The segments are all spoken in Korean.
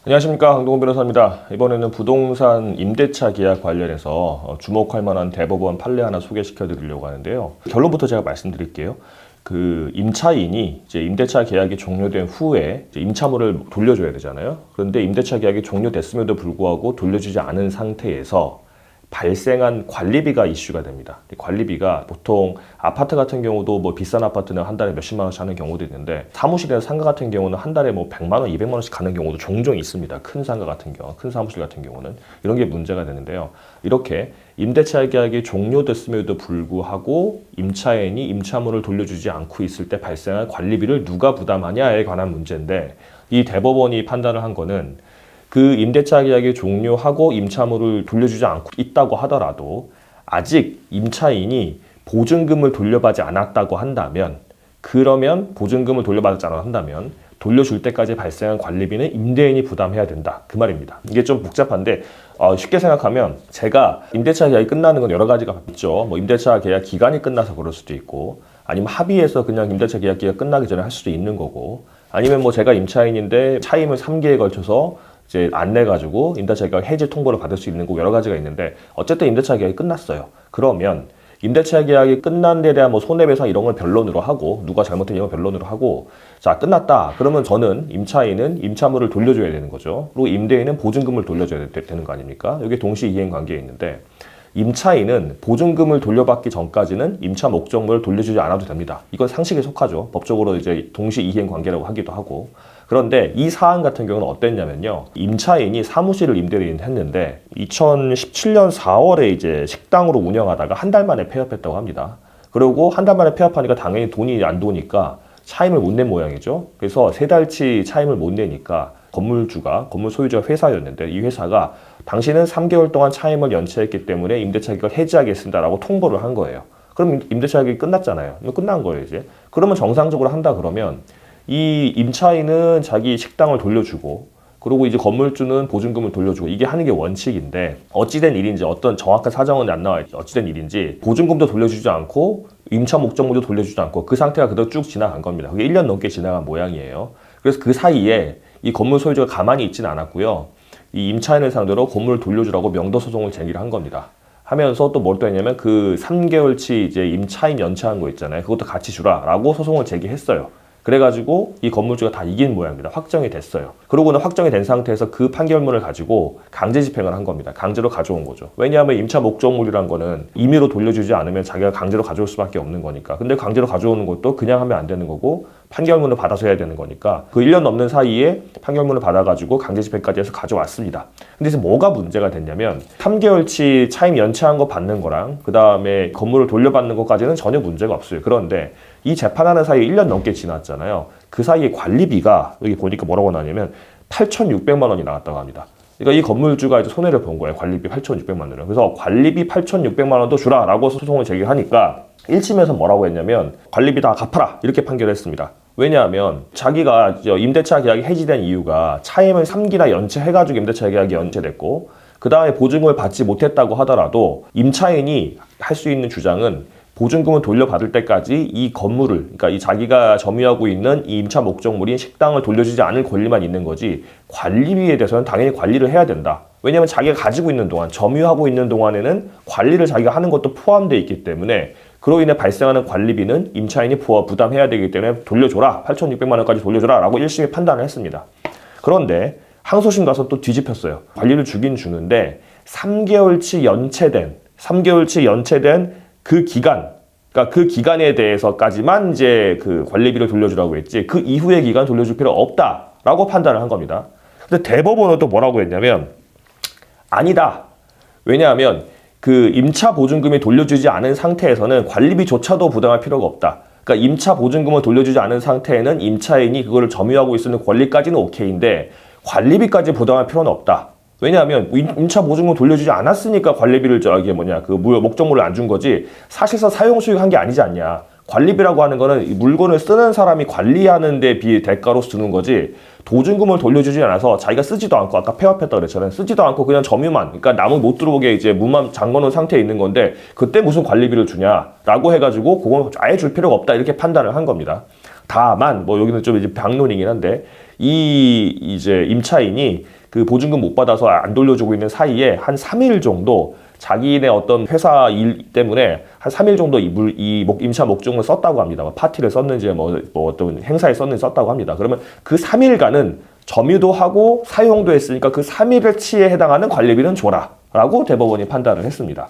안녕하십니까, 강동원 변호사입니다. 이번에는 부동산 임대차 계약 관련해서 주목할 만한 대법원 판례 하나 소개시켜 드리려고 하는데요. 결론부터 제가 말씀드릴게요. 임차인이 이제 임대차 계약이 종료된 후에 이제 임차물을 돌려줘야 되잖아요. 그런데 임대차 계약이 종료됐음에도 불구하고 돌려주지 않은 상태에서 발생한 관리비가 이슈가 됩니다. 관리비가 보통 아파트 같은 경우도 뭐 비싼 아파트는 한 달에 몇십만 원씩 하는 경우도 있는데, 사무실이나 상가 같은 경우는 한 달에 뭐 100만 원, 200만 원씩 가는 경우도 종종 있습니다. 큰 상가 같은 경우, 큰 사무실 같은 경우는 이런 게 문제가 되는데요. 이렇게 임대차 계약이 종료됐음에도 불구하고 임차인이 임차물을 돌려주지 않고 있을 때 발생한 관리비를 누가 부담하냐에 관한 문제인데, 이 대법원이 판단을 한 거는 임대차 계약이 종료하고 임차물을 돌려주지 않고 있다고 하더라도 아직 임차인이 보증금을 돌려받지 않았다고 한다면, 그러면 보증금을 돌려받지 않았다고 한다면 돌려줄 때까지 발생한 관리비는 임대인이 부담해야 된다, 그 말입니다. 이게 좀 복잡한데 쉽게 생각하면, 제가 임대차 계약이 끝나는 건 여러 가지가 있죠. 뭐 임대차 계약 기간이 끝나서 그럴 수도 있고, 아니면 합의해서 그냥 임대차 계약 기간 끝나기 전에 할 수도 있는 거고, 아니면 뭐 제가 임차인인데 차임을 3기에 걸쳐서 이제 안 내가지고 임대차 계약 해지 통보를 받을 수 있는 거, 여러 가지가 있는데, 어쨌든 임대차 계약이 끝났어요. 그러면 임대차 계약이 끝난 데 대한 뭐 손해배상 이런 걸 변론으로 하고, 누가 잘못했냐 이런 걸 변론으로 하고, 자 끝났다 그러면 저는 임차인은 임차물을 돌려줘야 되는 거죠. 그리고 임대인은 보증금을 돌려줘야 되는 거 아닙니까? 이게 동시 이행 관계에 있는데, 임차인은 보증금을 돌려받기 전까지는 임차 목적물을 돌려주지 않아도 됩니다. 이건 상식에 속하죠. 법적으로 이제 동시 이행 관계라고 하기도 하고. 그런데 이 사안 같은 경우는 어땠냐면요. 임차인이 사무실을 임대를 했는데 2017년 4월에 이제 식당으로 운영하다가 한 달 만에 폐업했다고 합니다. 그리고 한 달 만에 폐업하니까 당연히 돈이 안 도니까 차임을 못 낸 모양이죠. 그래서 3달치 차임을 못 내니까 건물 소유자가 회사였는데, 이 회사가 당신은 3개월 동안 차임을 연체했기 때문에 임대차 계약을 해지하겠습니다라고 통보를 한 거예요. 그럼 임대차 계약이 끝났잖아요. 끝난 거예요, 이제. 그러면 정상적으로 한다 그러면 이 임차인은 자기 식당을 돌려주고, 그리고 이제 건물주는 보증금을 돌려주고, 이게 하는 게 원칙인데, 어찌된 일인지, 어떤 정확한 사정은 안 나와 있죠. 어찌된 일인지 보증금도 돌려주지 않고 임차 목적물도 돌려주지 않고 그 상태가 그대로 쭉 지나간 겁니다. 그게 1년 넘게 지나간 모양이에요. 그래서 그 사이에 이 건물 소유주가 가만히 있지는 않았고요. 이 임차인을 상대로 건물을 돌려주라고 명도소송을 제기를 한 겁니다. 하면서 또 뭘 또 했냐면, 3개월치 이제 임차인 연체한 거 있잖아요. 그것도 같이 주라라고 소송을 제기했어요. 그래가지고 이 건물주가 다 이긴 모양입니다. 확정이 됐어요. 그러고는 확정이 된 상태에서 그 판결문을 가지고 강제 집행을 한 겁니다. 강제로 가져온 거죠. 왜냐하면 임차 목적물이란 거는 임의로 돌려주지 않으면 자기가 강제로 가져올 수밖에 없는 거니까. 근데 강제로 가져오는 것도 그냥 하면 안 되는 거고, 판결문을 받아서 해야 되는 거니까 그 1년 넘는 사이에 판결문을 받아가지고 강제 집행까지 해서 가져왔습니다. 근데 이제 뭐가 문제가 됐냐면, 3개월치 차임 연체한 거 받는 거랑 그 다음에 건물을 돌려받는 것까지는 전혀 문제가 없어요. 그런데 이 재판하는 사이에 1년 넘게 지났잖아요. 그 사이에 관리비가, 여기 보니까 뭐라고 나오냐면 8,600만 원이 나왔다고 합니다. 그러니까 이 건물주가 이제 손해를 본 거예요. 관리비 8,600만 원을. 그래서 관리비 8,600만 원도 주라라고 소송을 제기하니까 1심에서 뭐라고 했냐면, 관리비 다 갚아라 이렇게 판결했습니다. 왜냐하면 자기가 임대차 계약이 해지된 이유가 차임을 3기나 연체해가지고 임대차 계약이 연체됐고, 그 다음에 보증금을 받지 못했다고 하더라도 임차인이 할 수 있는 주장은 보증금을 돌려받을 때까지 이 건물을, 그러니까 이 자기가 점유하고 있는 이 임차 목적물인 식당을 돌려주지 않을 권리만 있는 거지, 관리비에 대해서는 당연히 관리를 해야 된다. 왜냐하면 자기가 가지고 있는 동안, 점유하고 있는 동안에는 관리를 자기가 하는 것도 포함되어 있기 때문에, 그로 인해 발생하는 관리비는 임차인이 부담해야 되기 때문에 돌려줘라, 8,600만 원까지 돌려줘라 라고 1심이 판단을 했습니다. 그런데 항소심 가서 또 뒤집혔어요. 관리를 주긴 주는데 3개월치 연체된 그 기간, 그러니까 그 기간에 대해서까지만 이제 그 관리비를 돌려주라고 했지, 그 이후의 기간 돌려줄 필요 없다라고 판단을 한 겁니다. 근데 대법원은 또 뭐라고 했냐면, 아니다. 왜냐하면 임차 보증금이 돌려주지 않은 상태에서는 관리비조차도 부담할 필요가 없다. 그러니까 임차 보증금을 돌려주지 않은 상태에는 임차인이 그거를 점유하고 있는 권리까지는 오케이인데 관리비까지 부담할 필요는 없다. 왜냐하면 임차 보증금 돌려주지 않았으니까 관리비를 목적물을 안 준 거지, 사실상 사용 수익 한 게 아니지 않냐. 관리비라고 하는 거는 물건을 쓰는 사람이 관리하는 데 대가로 쓰는 거지, 보증금을 돌려주지 않아서 자기가 쓰지도 않고, 아까 폐업했다 그랬잖아요. 쓰지도 않고 그냥 점유만, 그러니까 남은 못 들어오게 이제 문만 잠궈놓은 상태에 있는 건데 그때 무슨 관리비를 주냐라고 해가지고 그건 아예 줄 필요가 없다 이렇게 판단을 한 겁니다. 다만 뭐 여기는 좀 이제 반론이긴 한데, 이제 임차인이 그 보증금 못 받아서 안 돌려주고 있는 사이에 한 3일 정도 자기네 어떤 회사 일 때문에 한 3일 정도 임차 목증을 썼다고 합니다. 파티를 썼는지 뭐 어떤 행사에 썼는지 썼다고 합니다. 그러면 그 3일간은 점유도 하고 사용도 했으니까 그 3일치에 해당하는 관리비는 줘라 라고 대법원이 판단을 했습니다.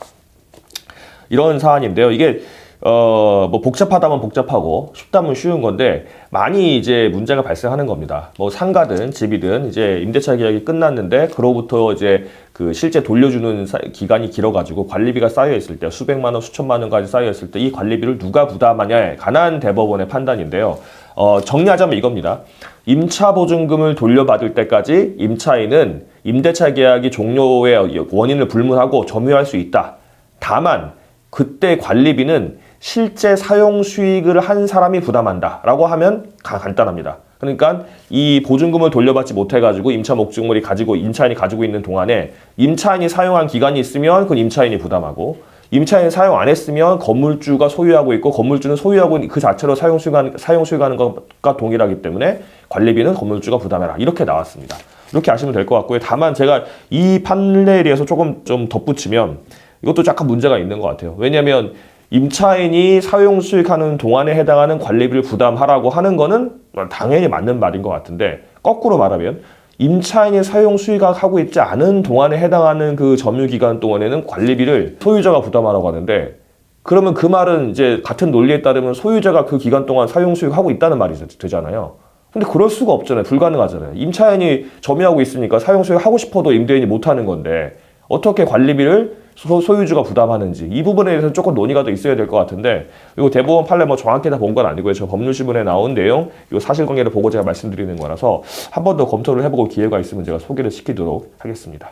이런 사안인데요. 이게 뭐 복잡하다면 복잡하고 쉽다면 쉬운 건데 많이 이제 문제가 발생하는 겁니다. 뭐 상가든 집이든 이제 임대차 계약이 끝났는데 그로부터 이제 그 실제 돌려주는 기간이 길어가지고 관리비가 쌓여 있을 때 수백만 원, 수천만 원까지 쌓여 있을 때 이 관리비를 누가 부담하냐에 관한 대법원의 판단인데요. 정리하자면 이겁니다. 임차 보증금을 돌려받을 때까지 임차인은 임대차 계약이 종료의 원인을 불문하고 점유할 수 있다. 다만 그때 관리비는 실제 사용 수익을 한 사람이 부담한다 라고 하면 간단합니다. 그러니까 이 보증금을 돌려받지 못해가지고 임차 목적물이 임차인이 가지고 있는 동안에 임차인이 사용한 기간이 있으면 그건 임차인이 부담하고, 임차인이 사용 안 했으면 건물주가 소유하고 있고 건물주는 소유하고 그 자체로 사용 수익하는 것과 동일하기 때문에 관리비는 건물주가 부담해라. 이렇게 나왔습니다. 이렇게 아시면 될 것 같고요. 다만 제가 이 판례에 대해서 조금 좀 덧붙이면 이것도 약간 문제가 있는 것 같아요. 왜냐하면 임차인이 사용 수익하는 동안에 해당하는 관리비를 부담하라고 하는 거는 당연히 맞는 말인 것 같은데, 거꾸로 말하면 임차인이 사용 수익하고 있지 않은 동안에 해당하는 그 점유기간 동안에는 관리비를 소유자가 부담하라고 하는데, 그러면 그 말은 이제 같은 논리에 따르면 소유자가 그 기간 동안 사용 수익하고 있다는 말이 되잖아요. 근데 그럴 수가 없잖아요. 불가능하잖아요. 임차인이 점유하고 있으니까 사용 수익 하고 싶어도 임대인이 못하는 건데 어떻게 관리비를 소유주가 부담하는지, 이 부분에 대해서는 조금 논의가 더 있어야 될 것 같은데, 이거 대법원 판례 뭐 정확히 다 본 건 아니고요. 저 법률신문에 나온 내용, 이 사실관계를 보고 제가 말씀드리는 거라서 한 번 더 검토를 해보고 기회가 있으면 제가 소개를 시키도록 하겠습니다.